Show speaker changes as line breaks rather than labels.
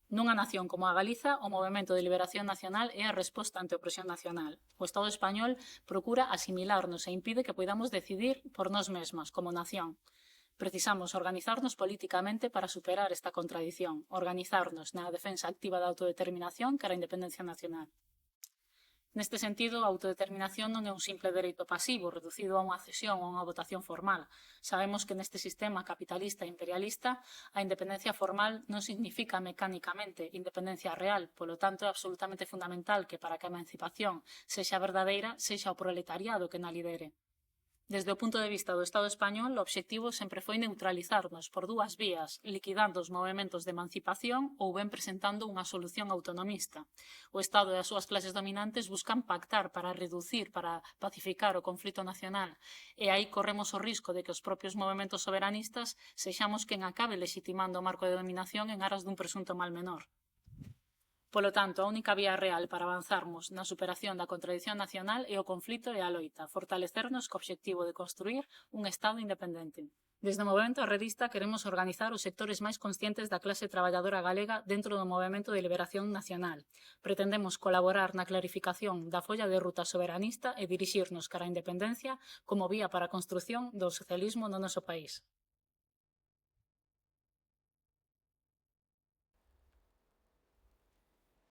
Nunha nación como a Galiza, o Movemento de Liberación Nacional é a resposta ante a opresión nacional. O Estado español procura asimilarnos e impide que poidamos decidir por nós mesmas, como nación. Precisamos organizarnos políticamente para superar esta contradición, organizarnos na defensa activa da autodeterminación cara a independencia nacional. Neste sentido, a autodeterminación non é un simple dereito pasivo reducido a unha cesión ou a unha votación formal. Sabemos que neste sistema capitalista e imperialista a independencia formal non significa mecánicamente independencia real, polo tanto é absolutamente fundamental que para que a emancipación sexa verdadeira sexa o proletariado que na lidere. Desde o punto de vista do Estado español, o obxectivo sempre foi neutralizarnos por dúas vías, liquidando os movementos de emancipación ou ben presentando unha solución autonomista. O Estado e as súas clases dominantes buscan pactar para reducir, para pacificar o conflito nacional, e aí corremos o risco de que os propios movementos soberanistas sexamos quen acabe legitimando o marco de dominación en aras dun presunto mal menor. Polo tanto, a única vía real para avanzarmos na superación da contradición nacional é o conflito e a loita, fortalecernos co obxectivo de construir un Estado independente. Desde o Movemento Arredista queremos organizar os sectores máis conscientes da clase traballadora galega dentro do Movemento de Liberación Nacional. Pretendemos colaborar na clarificación da folla de ruta soberanista e dirixirnos cara á independencia como vía para a construción do socialismo no noso país.